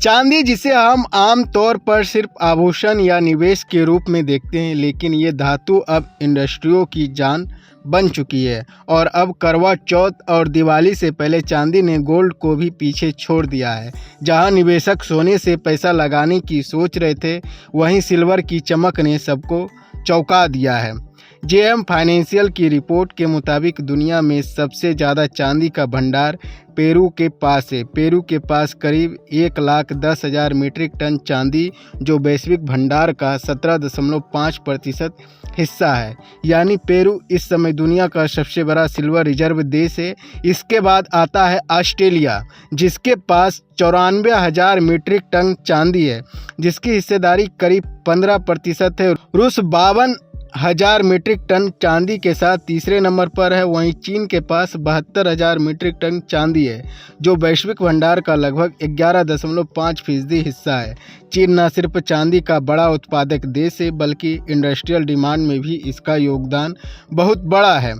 चांदी, जिसे हम आम तौर पर सिर्फ आभूषण या निवेश के रूप में देखते हैं, लेकिन ये धातु अब इंडस्ट्रियों की जान बन चुकी है। और अब करवा चौथ और दिवाली से पहले चांदी ने गोल्ड को भी पीछे छोड़ दिया है। जहां निवेशक सोने से पैसा लगाने की सोच रहे थे, वहीं सिल्वर की चमक ने सबको चौंका दिया है। जेएम फाइनेंशियल की रिपोर्ट के मुताबिक दुनिया में सबसे ज़्यादा चांदी का भंडार पेरू के पास है। पेरू के पास करीब 1,10,000 मीट्रिक टन चांदी, जो वैश्विक भंडार का 17.5% हिस्सा है। यानी पेरू इस समय दुनिया का सबसे बड़ा सिल्वर रिजर्व देश है। इसके बाद आता है ऑस्ट्रेलिया, जिसके पास 94,000 मीट्रिक टन चांदी है, जिसकी हिस्सेदारी करीब 15% है। रूस 52,000 मीट्रिक टन चांदी के साथ तीसरे नंबर पर है। वहीं चीन के पास 72,000 मीट्रिक टन चांदी है, जो वैश्विक भंडार का लगभग 11.5% हिस्सा है। चीन न सिर्फ चांदी का बड़ा उत्पादक देश है, बल्कि इंडस्ट्रियल डिमांड में भी इसका योगदान बहुत बड़ा है।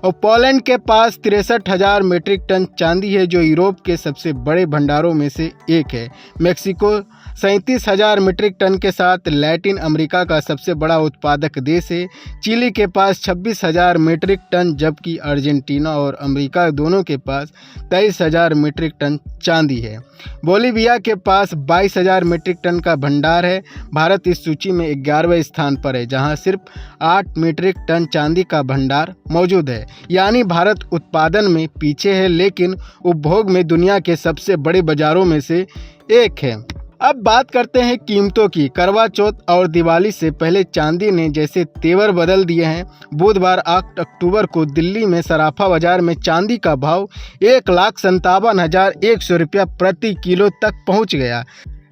और पोलैंड के पास 63,000 मीट्रिक टन चांदी है, जो यूरोप के सबसे बड़े भंडारों में से एक है। मेक्सिको 37,000 मीट्रिक टन के साथ लैटिन अमेरिका का सबसे बड़ा उत्पादक देश है। चिली के पास 26,000 मीट्रिक टन, जबकि अर्जेंटीना और अमेरिका दोनों के पास 23,000 मीट्रिक टन चांदी है। बोलीविया के पास 22,000 मीट्रिक टन का भंडार है। भारत इस सूची में 11वें स्थान पर है, जहां सिर्फ 8 मीट्रिक टन चांदी का भंडार मौजूद है। यानी भारत उत्पादन में पीछे है, लेकिन उपभोग में दुनिया के सबसे बड़े बाजारों में से एक है। अब बात करते हैं कीमतों की। करवा चौथ और दिवाली से पहले चांदी ने जैसे तेवर बदल दिए हैं। बुधवार 8 अक्टूबर को दिल्ली में सराफा बाजार में चांदी का भाव 1,57,100 रुपया प्रति किलो तक पहुंच गया।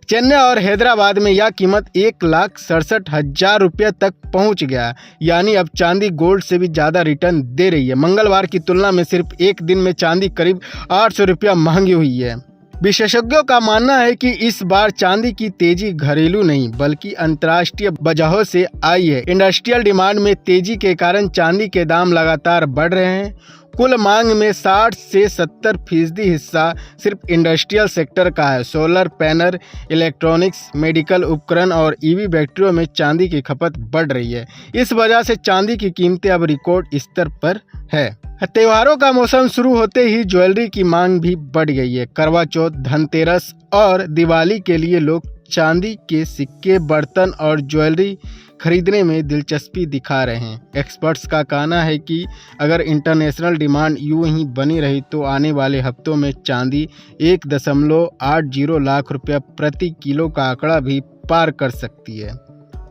चेन्नई और हैदराबाद में यह कीमत 1,67,000 रुपये तक पहुंच गया। यानी अब चांदी गोल्ड से भी ज़्यादा रिटर्न दे रही है। मंगलवार की तुलना में सिर्फ एक दिन में चांदी करीब 800 रुपया महंगी हुई है। विशेषज्ञों का मानना है कि इस बार चांदी की तेजी घरेलू नहीं, बल्कि अंतर्राष्ट्रीय वजहों से आई है। इंडस्ट्रियल डिमांड में तेजी के कारण चांदी के दाम लगातार बढ़ रहे हैं। कुल मांग में 60 से 70% हिस्सा सिर्फ इंडस्ट्रियल सेक्टर का है। सोलर पैनल, इलेक्ट्रॉनिक्स, मेडिकल उपकरण और ईवी बैटरियों में चांदी की खपत बढ़ रही है। इस वजह से चांदी की कीमतें अब रिकॉर्ड स्तर पर है। त्योहारों का मौसम शुरू होते ही ज्वेलरी की मांग भी बढ़ गई है। करवा चौथ, धनतेरस और दिवाली के लिए लोग चांदी के सिक्के, बर्तन और ज्वेलरी खरीदने में दिलचस्पी दिखा रहे हैं। एक्सपर्ट्स का कहना है कि अगर इंटरनेशनल डिमांड यूं ही बनी रही तो आने वाले हफ्तों में चांदी 1.80 लाख रुपया प्रति किलो का आंकड़ा भी पार कर सकती है।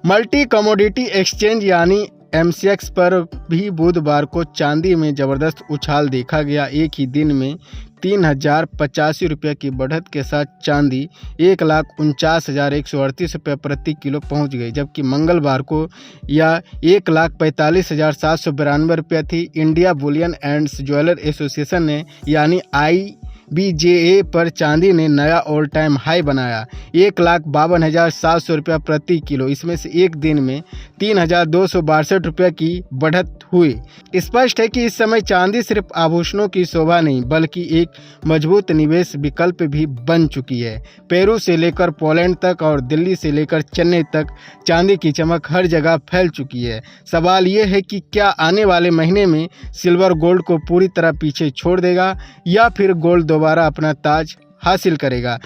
मल्टी कमोडिटी एक्सचेंज यानी MCX पर भी बुधवार को चांदी में ज़बरदस्त उछाल देखा गया। एक ही दिन में 3,085 रुपये की बढ़त के साथ चांदी 1,49,138 रुपये प्रति किलो पहुंच गई, जबकि मंगलवार को यह 1,45,792 रुपये थी। India Boolean and jeweller association ने यानी IBJA पर चांदी ने नया ऑल टाइम हाई बनाया, 1,52,700 रुपया प्रति किलो। इसमें से एक दिन में 3,262 रुपये की बढ़त हुई। स्पष्ट है कि इस समय चांदी सिर्फ आभूषणों की शोभा नहीं, बल्कि एक मजबूत निवेश विकल्प भी बन चुकी है। पेरू से लेकर पोलैंड तक और दिल्ली से लेकर चेन्नई तक चांदी की चमक हर जगह फैल चुकी है। सवाल ये है कि क्या आने वाले महीने में सिल्वर गोल्ड को पूरी तरह पीछे छोड़ देगा, या फिर गोल्ड दोबारा अपना ताज हासिल करेगा।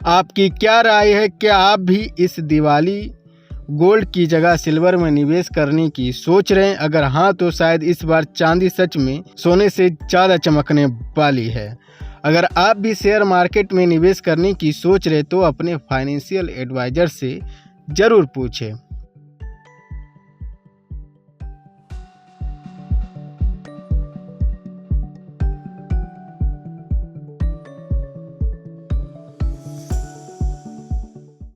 आपकी क्या राय है? क्या आप भी इस दिवाली गोल्ड की जगह सिल्वर में निवेश करने की सोच रहे हैं? अगर हाँ, तो शायद इस बार चांदी सच में सोने से ज़्यादा चमकने वाली है। अगर आप भी शेयर मार्केट में निवेश करने की सोच रहे तो अपने फाइनेंशियल एडवाइजर से ज़रूर पूछें।